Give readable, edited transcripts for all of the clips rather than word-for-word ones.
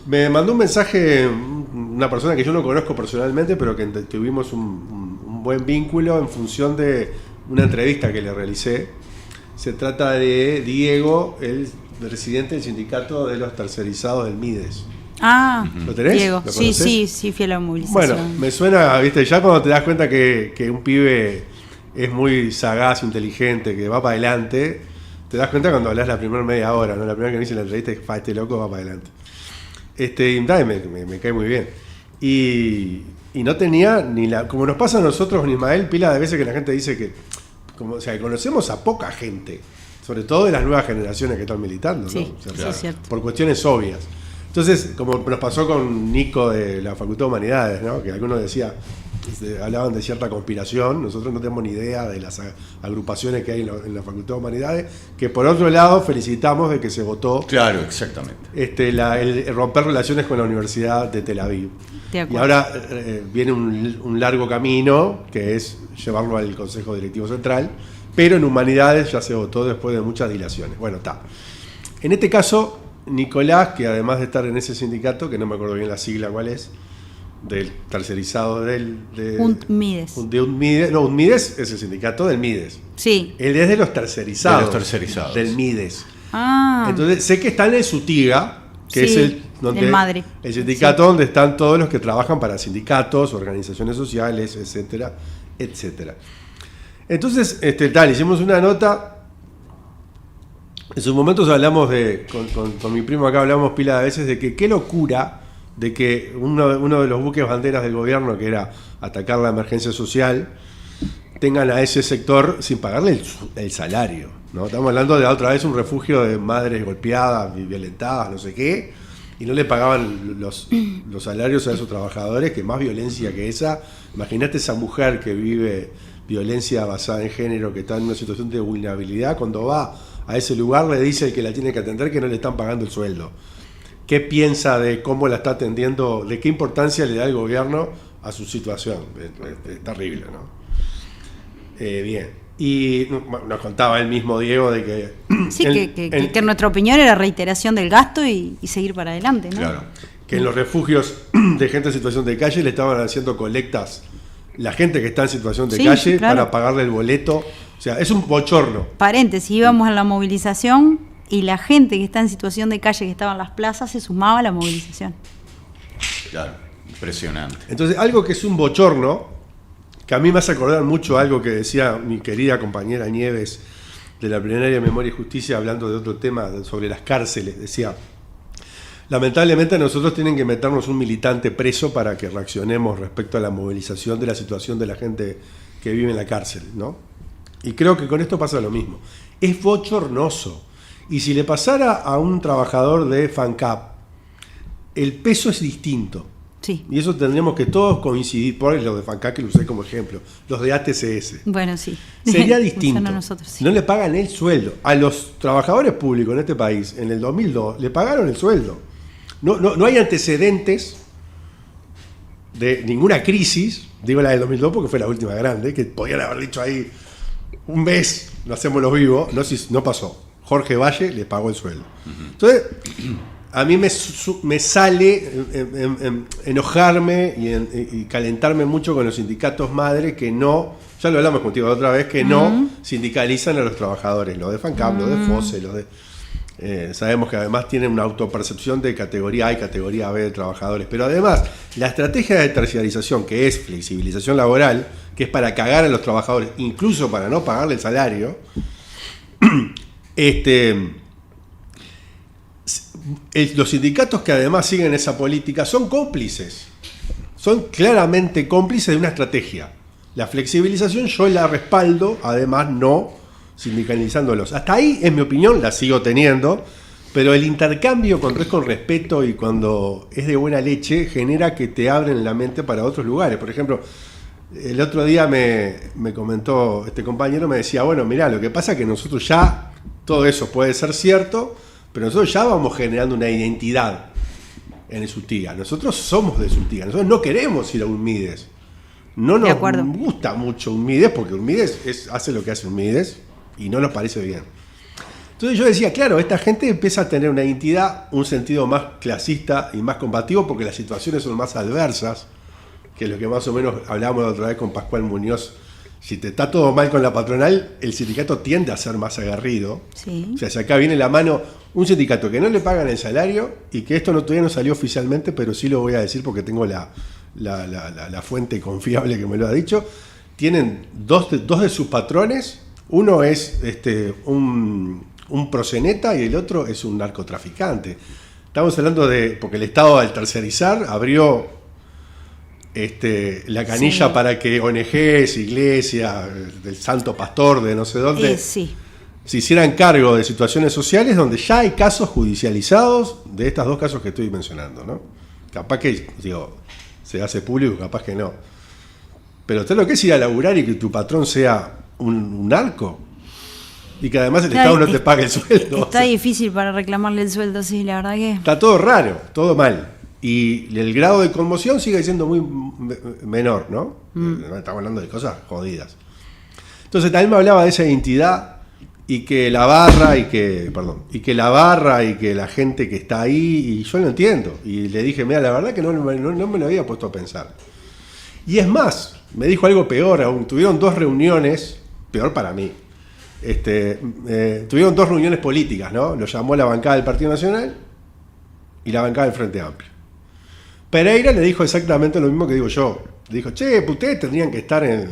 Me mandó un mensaje una persona que yo no conozco personalmente, pero que tuvimos un buen vínculo en función de una entrevista que le realicé. Se trata de Diego, el presidente del sindicato de los tercerizados del Mides. Ah, ¿Lo tenés? Diego. ¿Lo Sí, conocés? sí, fui a la movilización. Bueno, me suena, viste, ya cuando te das cuenta que un pibe es muy sagaz, inteligente, que va para adelante, te das cuenta cuando hablas la primera media hora, ¿no? La primera que me hice en la entrevista es que este loco va para adelante. Y me cae muy bien. Y no tenía ni la... Como nos pasa a nosotros con Ismael, pila de veces que la gente dice que... o sea, que conocemos a poca gente, sobre todo de las nuevas generaciones que están militando, sí, ¿no? O sea, claro. Es cierto. Por cuestiones obvias. Entonces, como nos pasó con Nico de la Facultad de Humanidades, ¿no? Que algunos hablaban de cierta conspiración, nosotros no tenemos ni idea de las agrupaciones que hay en la Facultad de Humanidades, que por otro lado felicitamos de que se votó. Claro, exactamente. El romper relaciones con la Universidad de Tel Aviv. Y ahora viene un largo camino, que es llevarlo al Consejo Directivo Central, pero en Humanidades ya se votó después de muchas dilaciones. Bueno, está. En este caso, Nicolás, que además de estar en ese sindicato, que no me acuerdo bien la sigla cuál es, del tercerizado UNMIDES. UNMIDES es el sindicato del Mides. Sí. Él es de los tercerizados. De los tercerizados. Del Mides. Ah. Entonces, sé que están en Sutiga, que sí, es el sindicato sí. donde están todos los que trabajan para sindicatos, organizaciones sociales, etcétera, etcétera. Entonces, hicimos una nota. En sus momentos hablamos con mi primo acá, hablamos pila de veces de que qué locura de que uno de los buques banderas del gobierno, que era atacar la emergencia social, tengan a ese sector sin pagarle el salario, ¿no? Estamos hablando de otra vez un refugio de madres golpeadas, violentadas, no sé qué, y no le pagaban los salarios a esos trabajadores, que más violencia que esa. Imagínate esa mujer que vive violencia basada en género, que está en una situación de vulnerabilidad, cuando va a ese lugar le dice el que la tiene que atender que no le están pagando el sueldo. ¿Qué piensa de cómo la está atendiendo, de qué importancia le da el gobierno a su situación? Es terrible, ¿no? Bien. Y nos contaba el mismo Diego de que... Sí, que en nuestra opinión era reiteración del gasto y seguir para adelante, ¿no? Claro. Que en los refugios de gente en situación de calle le estaban haciendo colectas la gente que está en situación de calle, claro, para pagarle el boleto. O sea, es un bochorno. Paréntesis, íbamos a la movilización y la gente que está en situación de calle, que estaba en las plazas, se sumaba a la movilización. Claro, impresionante. Entonces, algo que es un bochorno, que a mí me hace acordar mucho algo que decía mi querida compañera Nieves de la Plenaria de Memoria y Justicia, hablando de otro tema, sobre las cárceles. Decía, lamentablemente a nosotros tienen que meternos un militante preso para que reaccionemos respecto a la movilización de la situación de la gente que vive en la cárcel, ¿no? Y creo que con esto pasa lo mismo. Es bochornoso. Y si le pasara a un trabajador de FANCAP, el peso es distinto. Sí. Y eso tendríamos que todos coincidir, por los de FANCAP que lo usé como ejemplo, los de ATCS. Bueno, sí. Sería distinto. Nosotros, sí. No le pagan el sueldo. A los trabajadores públicos en este país, en el 2002, le pagaron el sueldo. No hay antecedentes de ninguna crisis, digo la del 2002 porque fue la última grande, que podían haber dicho ahí, un mes, lo hacemos los vivos, no pasó. Jorge Valle le pagó el sueldo. Entonces, a mí me sale enojarme y calentarme mucho con los sindicatos madre que no, ya lo hablamos contigo otra vez, que no sindicalizan a los trabajadores, los de FANCAP, los de FOSE, los de... sabemos que además tienen una autopercepción de categoría A y categoría B de trabajadores, pero además la estrategia de terciarización, que es flexibilización laboral, que es para cagar a los trabajadores, incluso para no pagarle el salario, los sindicatos que además siguen esa política son cómplices, son claramente cómplices de una estrategia. La flexibilización yo la respaldo, además no sindicalizándolos. Hasta ahí, en mi opinión, la sigo teniendo, pero el intercambio cuando es con respeto y cuando es de buena leche genera que te abren la mente para otros lugares. Por ejemplo, el otro día me comentó este compañero, me decía, bueno, mirá, lo que pasa es que nosotros ya, todo eso puede ser cierto, pero nosotros ya vamos generando una identidad en el Sutiga. Nosotros somos de Sutiga, nosotros no queremos ir a un Mides. No nos gusta mucho un Mides porque un Mides hace lo que hace un Mides y no nos parece bien. Entonces yo decía, claro, esta gente empieza a tener una identidad, un sentido más clasista y más combativo porque las situaciones son más adversas, que es lo que más o menos hablábamos la otra vez con Pascual Muñoz. Si te está todo mal con la patronal, el sindicato tiende a ser más aguerrido. Sí. O sea, si acá viene la mano un sindicato que no le pagan el salario y que esto todavía no salió oficialmente, pero sí lo voy a decir porque tengo la fuente confiable que me lo ha dicho. Tienen dos de sus patrones. Uno es un proxeneta y el otro es un narcotraficante. Estamos hablando porque el Estado al tercerizar abrió la canilla para que ONGs, iglesias, del Santo Pastor de no sé dónde se hicieran cargo de situaciones sociales donde ya hay casos judicializados de estos dos casos que estoy mencionando, ¿no? Capaz que, se hace público, capaz que no. Pero usted lo que es ir a laburar y que tu patrón sea un narco y que además el Estado no te pague el sueldo. Está difícil para reclamarle el sueldo, sí, la verdad que... Está todo raro, todo mal. Y el grado de conmoción sigue siendo muy menor, ¿no? Estamos hablando de cosas jodidas. Entonces también me hablaba de esa identidad y que la barra y que la gente que está ahí, y yo lo entiendo. Y le dije, mira, la verdad que no me lo había puesto a pensar. Y es más, me dijo algo peor aún. Tuvieron 2 reuniones, peor para mí. Tuvieron 2 reuniones políticas, ¿no? Lo llamó la bancada del Partido Nacional y la bancada del Frente Amplio. Pereira le dijo exactamente lo mismo que digo yo. Le dijo, ustedes tendrían que estar en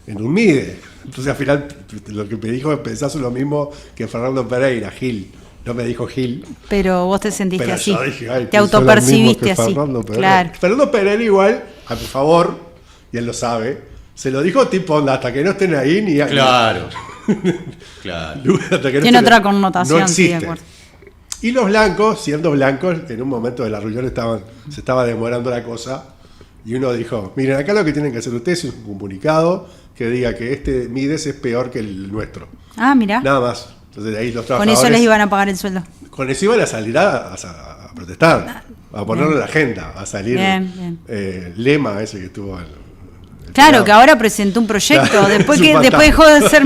un MIDE. Entonces al final lo que me dijo es pensás lo mismo que Fernando Pereira, Gil. No me dijo Gil. Pero vos te sentiste así. Yo dije, te autopercibiste así. Claro. Fernando Pereira igual, a mi favor, y él lo sabe, se lo dijo tipo onda, hasta que no estén ahí ni... Claro. Claro. Hasta que no tiene otra connotación, no sí, de existe. acuerdo. Y los blancos, siendo blancos, en un momento de la reunión se estaba demorando la cosa y uno dijo, miren, acá lo que tienen que hacer ustedes es un comunicado que diga que este Mides es peor que el nuestro. Ah, mirá. Nada más. Entonces ahí los Con trabajadores... eso les iban a pagar el sueldo. Con eso iban a salir a protestar, a ponerlo en la agenda, a salir bien. Lema ese que estuvo... Claro, que ahora presentó un proyecto, Claro, después después dejó de ser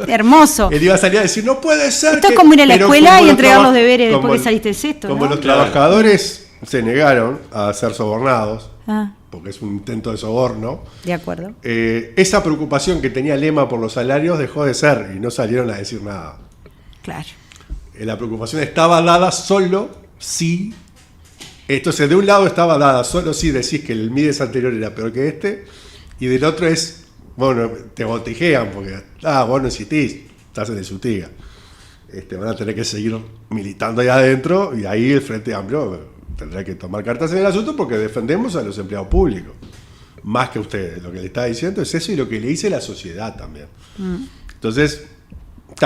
hermoso. Él iba a salir a decir, no puede ser. Esto es como ir a la escuela y entregar los deberes como después que saliste de sexto, Como ¿no? los trabajadores se negaron a ser sobornados, Ah, porque es un intento de soborno, de acuerdo. esa preocupación que tenía Lema por los salarios dejó de ser y no salieron a decir nada. Claro. La preocupación estaba dada solo si... Entonces, de un lado estaba dada solo si decís que el Mides anterior era peor que este, y del otro es, bueno, te botijean porque, vos no insistís, estás en el Sutiga. Van a tener que seguir militando ahí adentro y ahí el Frente Amplio tendrá que tomar cartas en el asunto porque defendemos a los empleados públicos. Más que ustedes. Lo que le está diciendo es eso y lo que le dice la sociedad también. Entonces,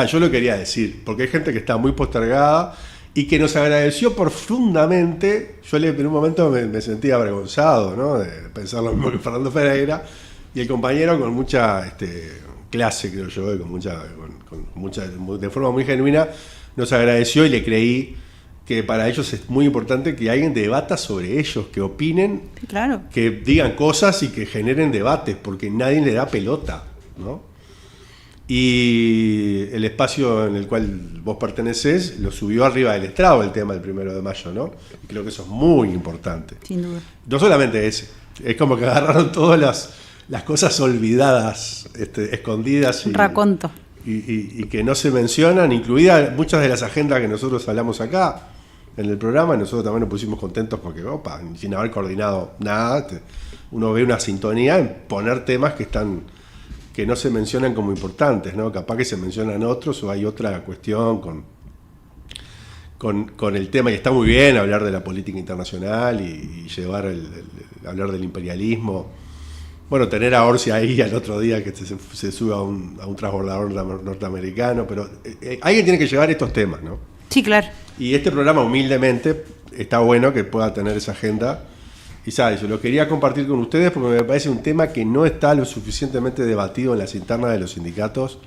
yo lo quería decir, porque hay gente que está muy postergada y que nos agradeció profundamente. Yo en un momento me sentía avergonzado, ¿no? De pensar lo mismo que Fernando Pereira, y el compañero con mucha clase, creo yo, y de forma muy genuina, nos agradeció y le creí que para ellos es muy importante que alguien debata sobre ellos, que opinen, Claro. que digan cosas y que generen debates, porque nadie le da pelota, ¿no? Y el espacio en el cual vos pertenecés lo subió arriba del estrado el tema del 1 de mayo, ¿no? Y creo que eso es muy importante. Sin duda. No solamente ese, es como que agarraron todas las cosas olvidadas, escondidas. Un raconto. Y que no se mencionan, incluidas muchas de las agendas que nosotros hablamos acá en el programa. Nosotros también nos pusimos contentos porque, sin haber coordinado nada, uno ve una sintonía en poner temas que no se mencionan como importantes, ¿no? Capaz que se mencionan otros o hay otra cuestión con el tema, y está muy bien hablar de la política internacional y llevar hablar del imperialismo. Bueno, tener a Orsi ahí al otro día que se sube a un transbordador norteamericano, pero alguien tiene que llevar estos temas, ¿no? Sí, claro. Y este programa, humildemente, está bueno que pueda tener esa agenda. Y sabes, yo lo quería compartir con ustedes porque me parece un tema que no está lo suficientemente debatido en las internas de los sindicatos.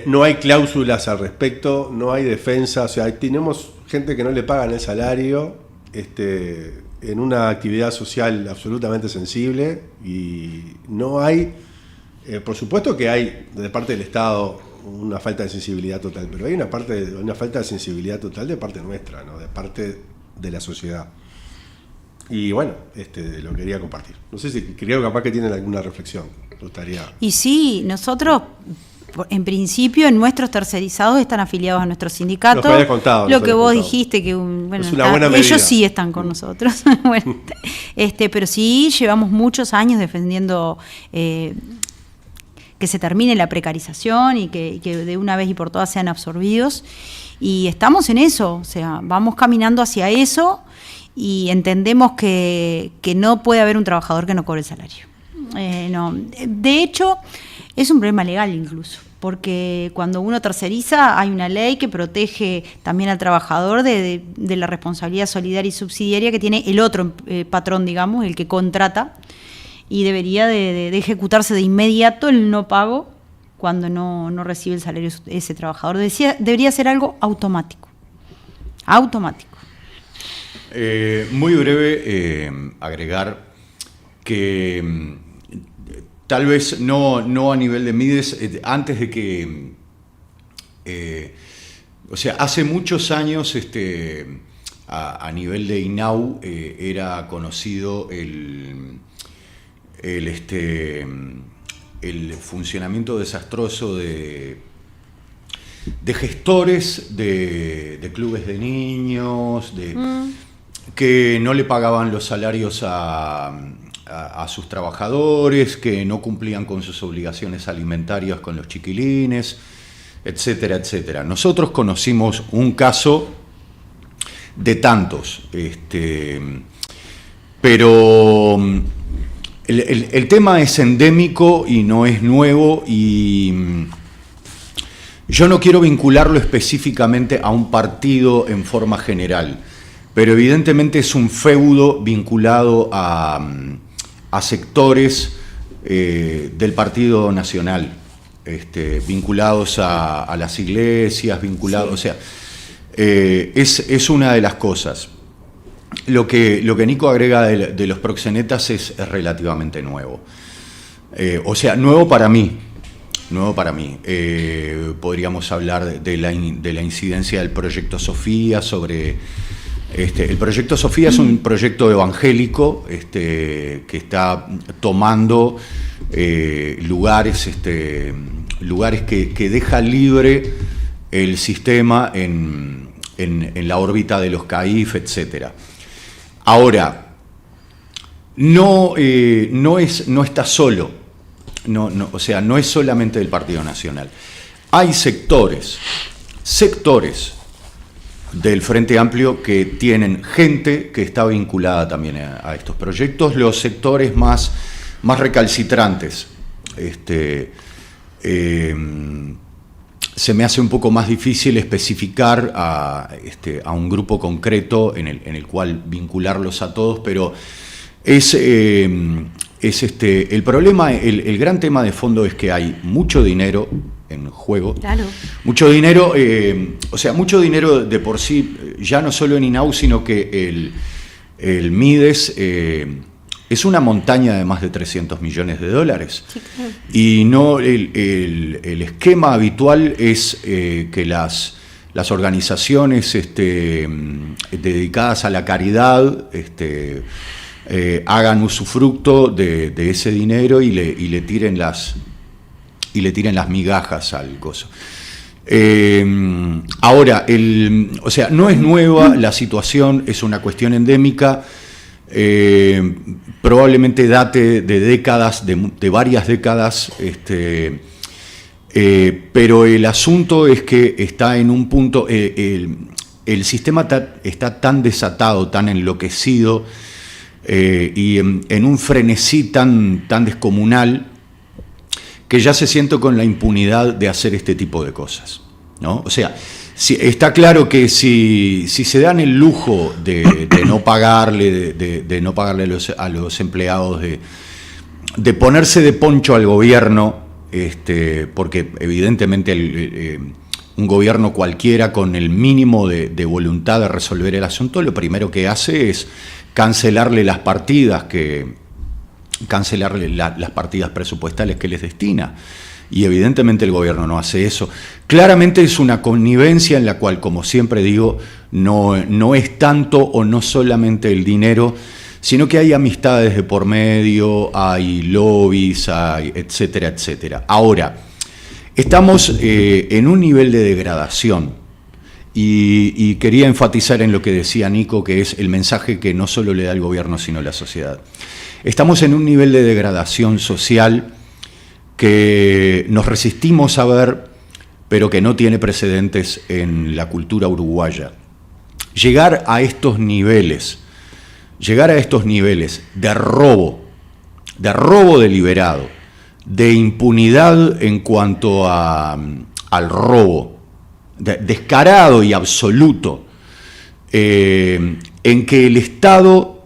No hay cláusulas al respecto, no hay defensa. O sea, tenemos gente que no le pagan el salario en una actividad social absolutamente sensible y no hay, por supuesto que hay de parte del Estado una falta de sensibilidad total, pero hay una falta de sensibilidad total de parte nuestra, ¿no? De parte de la sociedad. Y bueno, lo quería compartir. No sé si creo capaz que tienen alguna reflexión. Me gustaría. Y sí, nosotros, en principio, nuestros tercerizados están afiliados a nuestros sindicatos. Nos habías contado, lo que vos dijiste, que bueno, es una buena medida. Ellos sí están con nosotros. Bueno, pero sí llevamos muchos años defendiendo que se termine la precarización y que de una vez y por todas sean absorbidos. Y estamos en eso, o sea, vamos caminando hacia eso. Y entendemos que no puede haber un trabajador que no cobre el salario. No. De hecho, es un problema legal incluso, porque cuando uno terceriza hay una ley que protege también al trabajador de la responsabilidad solidaria y subsidiaria que tiene el otro patrón, digamos, el que contrata, y debería de ejecutarse de inmediato el no pago cuando no recibe el salario ese trabajador. Debería ser algo automático. Automático. Muy breve, agregar que tal vez no a nivel de Mides, antes de que, o sea, hace muchos años a nivel de INAU era conocido el funcionamiento desastroso de gestores de clubes de niños, que no le pagaban los salarios a sus trabajadores, que no cumplían con sus obligaciones alimentarias con los chiquilines, etcétera, etcétera. Nosotros conocimos un caso de tantos, pero el tema es endémico y no es nuevo, y yo no quiero vincularlo específicamente a un partido en forma general, pero evidentemente es un feudo vinculado a sectores del Partido Nacional, vinculados a las iglesias, vinculados, sí. O sea, es una de las cosas. Lo que Nico agrega de los proxenetas es relativamente nuevo. O sea, nuevo para mí. Podríamos hablar de la incidencia del proyecto Sofía sobre... el proyecto Sofía es un proyecto evangélico que está tomando lugares que deja libre el sistema en la órbita de los CAIF, etc. Ahora, no está solo. O sea, no es solamente del Partido Nacional. Hay sectores del Frente Amplio que tienen gente que está vinculada también a estos proyectos. Los sectores más recalcitrantes, se me hace un poco más difícil especificar a un grupo concreto en el cual vincularlos a todos, pero es el problema, el gran tema de fondo es que hay mucho dinero en juego. Claro. Mucho dinero, o sea, mucho dinero de por sí, ya no solo en INAU, sino que el Mides es una montaña de más de $300 millones. Sí, claro. Y no el esquema habitual es que las organizaciones dedicadas a la caridad hagan usufructo de ese dinero y le tiren las migajas al gozo. Ahora, o sea, no es nueva la situación, es una cuestión endémica, probablemente date de décadas, de varias décadas, pero el asunto es que está en un punto, el sistema está tan desatado, tan enloquecido, y en un frenesí tan descomunal, que ya se siente con la impunidad de hacer este tipo de cosas, ¿no? O sea, está claro que si se dan el lujo de no pagarle, de no pagarle a los empleados, de ponerse de poncho al gobierno, porque evidentemente un gobierno cualquiera con el mínimo de voluntad de resolver el asunto, lo primero que hace es cancelarle las partidas presupuestales que les destina. y evidentemente el gobierno no hace eso. Claramente es una connivencia en la cual, como siempre digo, no es tanto o no solamente el dinero, sino que hay amistades de por medio, hay lobbies, hay etcétera, etcétera. Ahora, estamos en un nivel de degradación y quería enfatizar en lo que decía Nico, que es el mensaje que no solo le da el gobierno, sino la sociedad. Estamos en un nivel de degradación social que nos resistimos a ver, pero que no tiene precedentes en la cultura uruguaya. Llegar a estos niveles de robo deliberado, de impunidad en cuanto al robo, descarado y absoluto, en que el Estado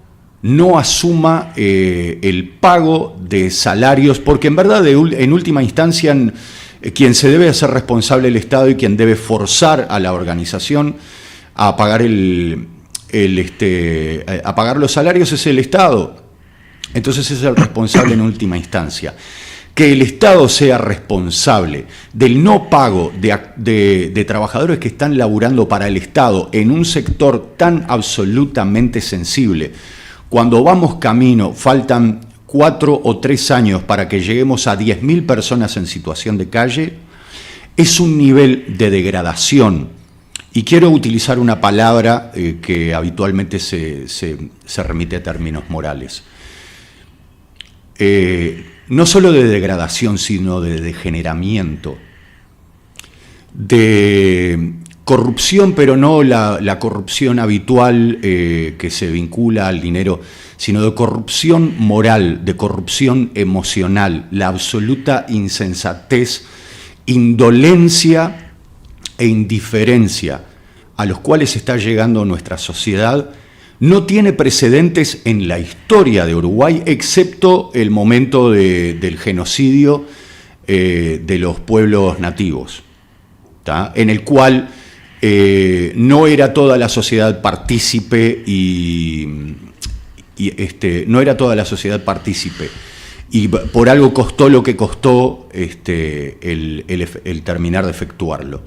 no asuma el pago de salarios, porque en verdad en última instancia quien se debe hacer responsable el Estado y quien debe forzar a la organización a pagar a pagar los salarios es el Estado. Entonces es el responsable en última instancia. Que el Estado sea responsable del no pago de trabajadores que están laburando para el Estado en un sector tan absolutamente sensible. Cuando vamos camino, faltan 4 o 3 años para que lleguemos a 10.000 personas en situación de calle, es un nivel de degradación. Y quiero utilizar una palabra que habitualmente se remite a términos morales. No solo de degradación, sino de degeneramiento, de corrupción, pero no la corrupción habitual que se vincula al dinero, sino de corrupción moral, de corrupción emocional, la absoluta insensatez, indolencia e indiferencia a los cuales está llegando nuestra sociedad, no tiene precedentes en la historia de Uruguay, excepto el momento del genocidio de los pueblos nativos, ¿tá? En el cual no era toda la sociedad partícipe no era toda la sociedad partícipe, y por algo costó lo que costó el terminar de efectuarlo.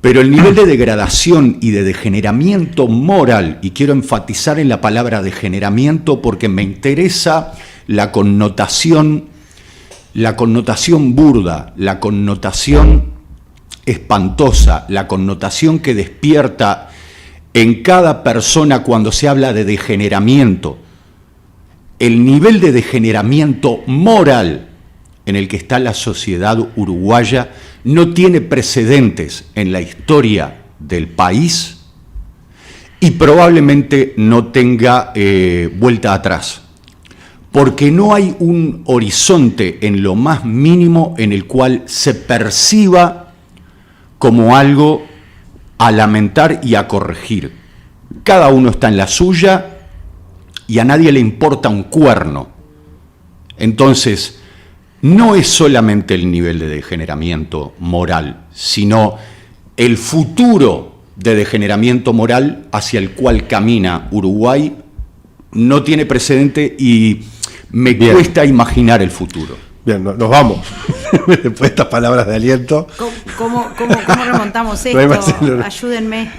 Pero el nivel de degradación y de degeneramiento moral, y quiero enfatizar en la palabra degeneramiento porque me interesa la connotación burda, la connotación espantosa, la connotación que despierta en cada persona cuando se habla de degeneramiento. El nivel de degeneramiento moral en el que está la sociedad uruguaya no tiene precedentes en la historia del país y probablemente no tenga vuelta atrás, porque no hay un horizonte en lo más mínimo en el cual se perciba como algo a lamentar y a corregir. Cada uno está en la suya y a nadie le importa un cuerno. Entonces, no es solamente el nivel de degeneramiento moral, sino el futuro de degeneramiento moral hacia el cual camina Uruguay no tiene precedente y me cuesta imaginar el futuro. Bien, nos vamos. Después de estas palabras de aliento. ¿Cómo remontamos esto? Ayúdenme.